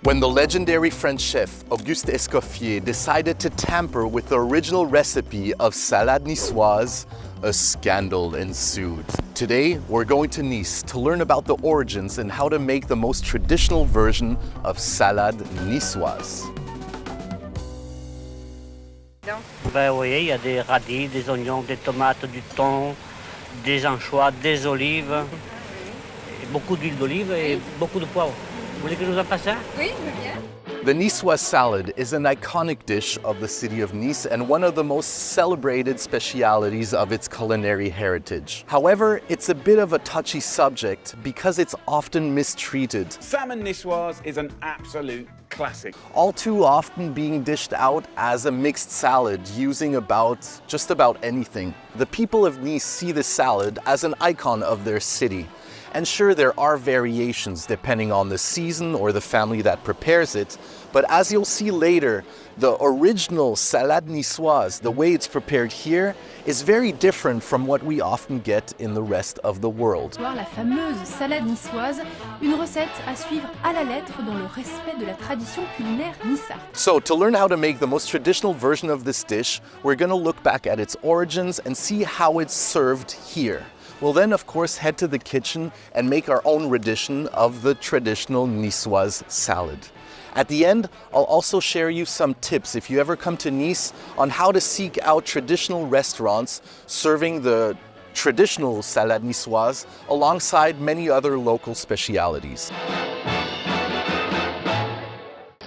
When the legendary French chef Auguste Escoffier decided to tamper with the original recipe of Salade Niçoise, a scandal ensued. Today, we're going to Nice to learn about the origins and how to make the most traditional version of Salade Niçoise. Ben oui, il y a des radis, des oignons, des tomates, du thon, des anchois, des olives, et beaucoup d'huile d'olive et beaucoup de poivre. Vous voulez que je vous en passe un? Oui, je veux bien. The Niçois salad is an iconic dish of the city of Nice and one of the most celebrated specialities of its culinary heritage. However, it's a bit of a touchy subject because it's often mistreated. Salmon Niçoise is an absolute classic. All too often being dished out as a mixed salad using just about anything. The people of Nice see this salad as an icon of their city. And sure, there are variations depending on the season or the family that prepares it, but as you'll see later, the original Salade Niçoise, the way it's prepared here, is very different from what we often get in the rest of the world. La fameuse salade niçoise, une recette à suivre à la lettre dans le respect de la tradition culinaire niçarde. So to learn how to make the most traditional version of this dish, we're going to look back at its origins and see how it's served here. We'll then, of course, head to the kitchen and make our own rendition of the traditional Niçoise salad. At the end, I'll also share you some tips if you ever come to Nice on how to seek out traditional restaurants serving the traditional Salade Niçoise alongside many other local specialities.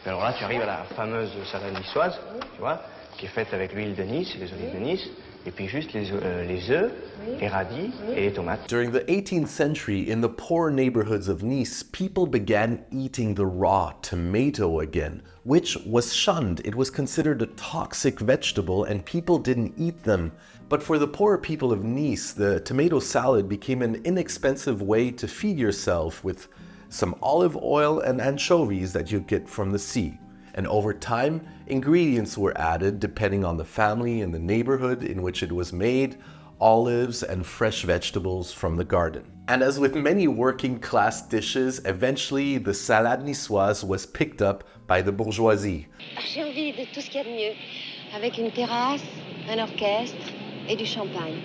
Alors là, tu arrives à la fameuse salade niçoise, tu vois, qui est faite avec l'huile de Nice, les olives de Nice, et puis juste les œufs, les radis et les tomates. During the 18th century, in the poor neighborhoods of Nice, people began eating the raw tomato again, which was shunned. It was considered a toxic vegetable and people didn't eat them. But for the poorer people of Nice, the tomato salad became an inexpensive way to feed yourself with some olive oil and anchovies that you get from the sea. And over time, ingredients were added depending on the family and the neighborhood in which it was made, olives and fresh vegetables from the garden. And as with many working class dishes, eventually the salade niçoise was picked up by the bourgeoisie. J'ai envie de tout ce qu'il y a de mieux, avec une terrasse, un orchestre et du champagne.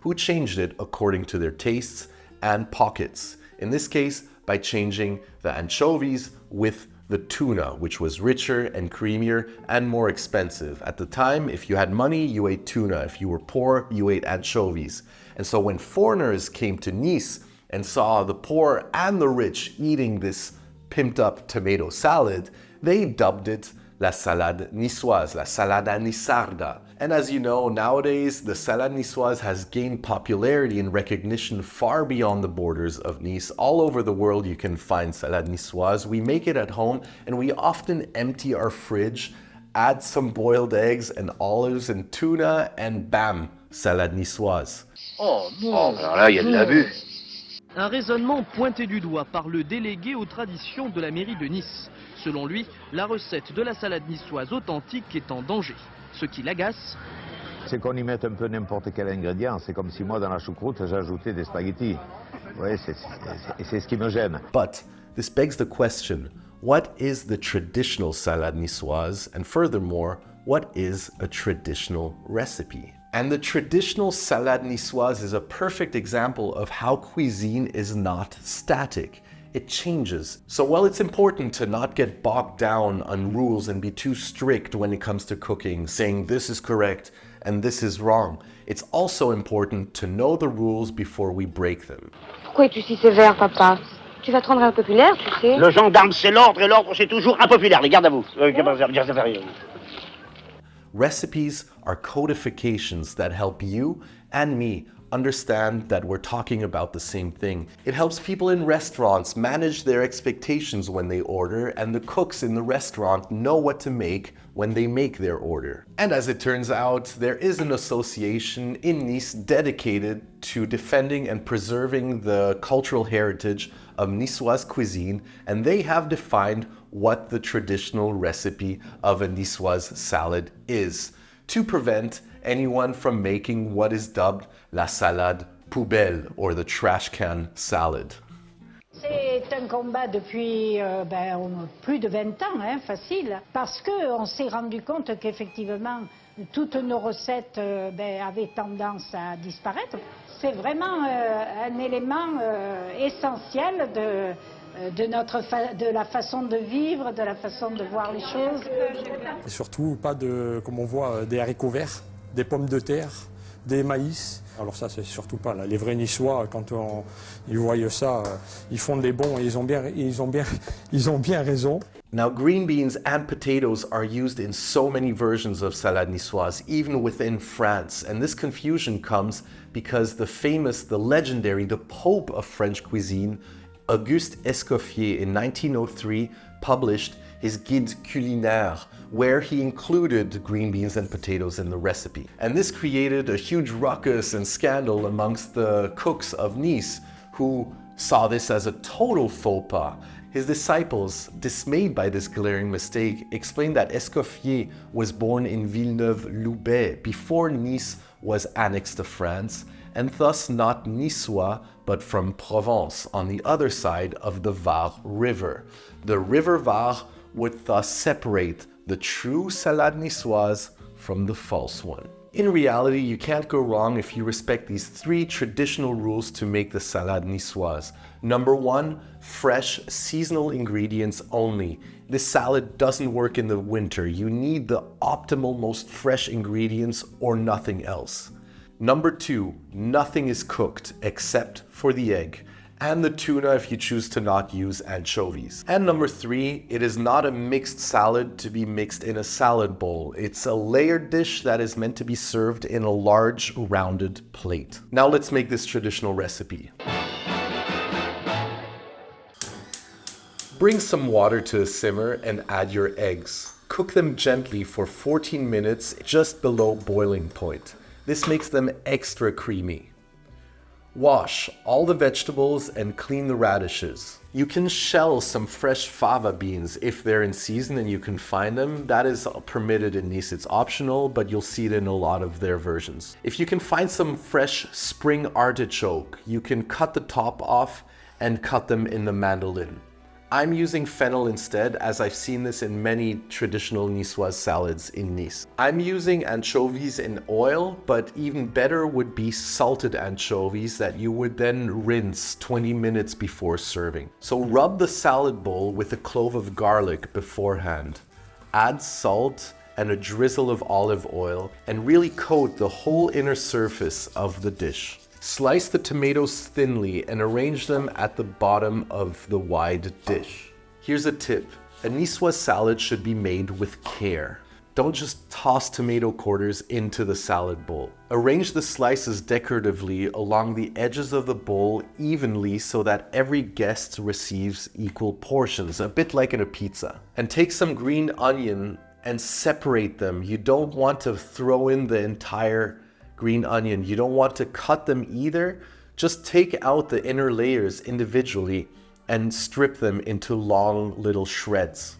Who changed it according to their tastes and pockets. In this case, by changing the anchovies with the tuna, which was richer and creamier and more expensive. At the time, if you had money, you ate tuna. If you were poor, you ate anchovies. And so when foreigners came to Nice and saw the poor and the rich eating this pimped up tomato salad, they dubbed it la salade niçoise, la salada niçarda. And as you know, nowadays, the salade niçoise has gained popularity and recognition far beyond the borders of Nice. All over the world, you can find salade niçoise. We make it at home, and we often empty our fridge, add some boiled eggs and olives and tuna, and bam, salade niçoise. Oh non, alors là, il y a de l'abus. Un raisonnement pointé du doigt par le délégué aux traditions de la mairie de Nice. Selon lui, la recette de la salade niçoise authentique est en danger. Ce qui l'agace, c'est qu'on y mette un peu n'importe quel ingrédient. C'est comme si moi, dans la choucroute, j'ajoutais des spaghettis. Ouais, c'est ce qui me gêne. But this begs the question, what is the traditional salade niçoise? And furthermore, what is a traditional recipe? And the traditional salade niçoise is a perfect example of how cuisine is not static. It changes. So while it's important to not get bogged down on rules and be too strict when it comes to cooking, saying this is correct and this is wrong, it's also important to know the rules before we break them. Pourquoi es-tu si sévère, papa? Tu vas te rendre impopulaire, tu sais? Le gendarme, c'est l'ordre et l'ordre, c'est toujours impopulaire. Les gardes à vous. Recipes are codifications that help you and me understand that we're talking about the same thing. It helps people in restaurants manage their expectations when they order, and the cooks in the restaurant know what to make when they make their order. And as it turns out, there is an association in Nice dedicated to defending and preserving the cultural heritage of Niçoise cuisine, and they have defined what the traditional recipe of a Niçoise salad is, to prevent anyone from making what is dubbed la salade poubelle, or the trash can salad. C'est c'est un combat depuis plus de 20 ans, facile, parce qu'on s'est rendu compte qu'effectivement, toutes nos recettes avaient tendance à disparaître. C'est vraiment un élément essentiel de la façon de vivre, de la façon de voir les choses. Et surtout, pas de, comme on voit, des haricots verts, des pommes de terre, des maïs. Alors ça, c'est surtout pas là. Les vrais Niçois, quand ils voient ça, ils font des bons et ils ont bien raison. Now, green beans and potatoes are used in so many versions of salade niçoise, even within France. And this confusion comes because the legendary, the Pope of French cuisine, Auguste Escoffier in 1903 published his Guide culinaire, where he included green beans and potatoes in the recipe. And this created a huge ruckus and scandal amongst the cooks of Nice, who saw this as a total faux pas. His disciples, dismayed by this glaring mistake, explained that Escoffier was born in Villeneuve-Loubet before Nice was annexed to France, and thus not Niçois, but from Provence, on the other side of the Var River. The River Var would thus separate the true salade niçoise from the false one. In reality, you can't go wrong if you respect these 3 traditional rules to make the salade niçoise. Number 1, fresh, seasonal ingredients only. This salad doesn't work in the winter. You need the optimal, most fresh ingredients or nothing else. Number 2, nothing is cooked except for the egg, and the tuna if you choose to not use anchovies. And number 3, it is not a mixed salad to be mixed in a salad bowl. It's a layered dish that is meant to be served in a large, rounded plate. Now let's make this traditional recipe. Bring some water to a simmer and add your eggs. Cook them gently for 14 minutes, just below boiling point. This makes them extra creamy. Wash all the vegetables and clean the radishes. You can shell some fresh fava beans if they're in season and you can find them. That is permitted in Nice. It's optional, but you'll see it in a lot of their versions. If you can find some fresh spring artichoke, you can cut the top off and cut them in the mandolin. I'm using fennel instead, as I've seen this in many traditional Niçoise salads in Nice. I'm using anchovies in oil, but even better would be salted anchovies that you would then rinse 20 minutes before serving. So rub the salad bowl with a clove of garlic beforehand. Add salt and a drizzle of olive oil and really coat the whole inner surface of the dish. Slice the tomatoes thinly and arrange them at the bottom of the wide dish. Here's a tip. A Niçoise salad should be made with care. Don't just toss tomato quarters into the salad bowl. Arrange the slices decoratively along the edges of the bowl evenly so that every guest receives equal portions, a bit like in a pizza. And take some green onion and separate them. You don't want to throw in the entire green onion. You don't want to cut them either. Just take out the inner layers individually and strip them into long little shreds.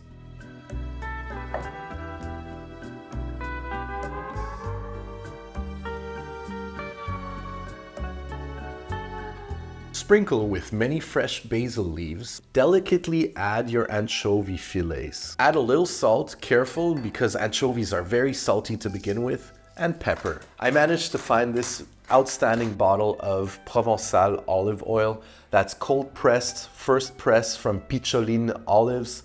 Sprinkle with many fresh basil leaves. Delicately add your anchovy fillets. Add a little salt, careful because anchovies are very salty to begin with, and pepper. I managed to find this outstanding bottle of Provençal olive oil that's cold pressed, first press from Picholine olives.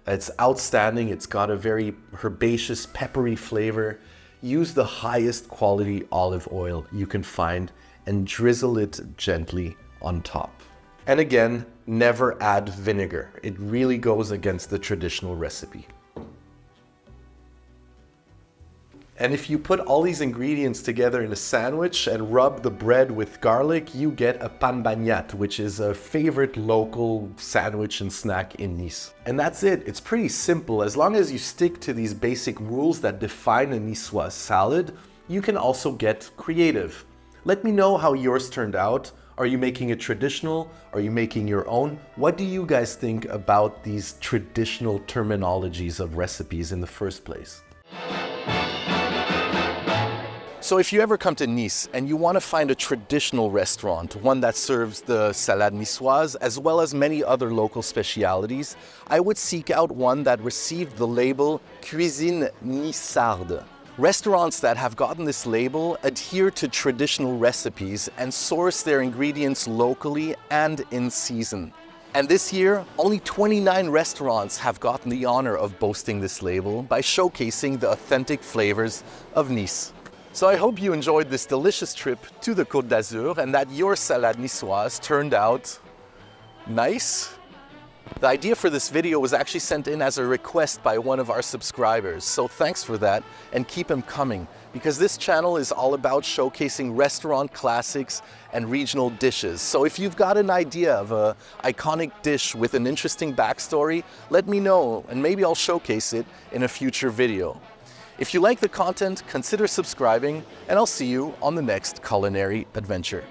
It's outstanding. It's got a very herbaceous, peppery flavor. Use the highest quality olive oil you can find and drizzle it gently on top. And again, never add vinegar. It really goes against the traditional recipe. And if you put all these ingredients together in a sandwich and rub the bread with garlic, you get a pan bagnat, which is a favorite local sandwich and snack in Nice. And that's it. It's pretty simple. As long as you stick to these basic rules that define a Niçoise salad, you can also get creative. Let me know how yours turned out. Are you making it traditional? Are you making your own? What do you guys think about these traditional terminologies of recipes in the first place? So if you ever come to Nice and you want to find a traditional restaurant, one that serves the Salade Niçoise as well as many other local specialities, I would seek out one that received the label Cuisine Niçarde. Restaurants that have gotten this label adhere to traditional recipes and source their ingredients locally and in season. And this year, only 29 restaurants have gotten the honor of boasting this label by showcasing the authentic flavors of Nice. So I hope you enjoyed this delicious trip to the Côte d'Azur and that your salade niçoise turned out nice. The idea for this video was actually sent in as a request by one of our subscribers, so thanks for that and keep them coming, because this channel is all about showcasing restaurant classics and regional dishes. So if you've got an idea of an iconic dish with an interesting backstory, let me know and maybe I'll showcase it in a future video. If you like the content, consider subscribing, and I'll see you on the next culinary adventure.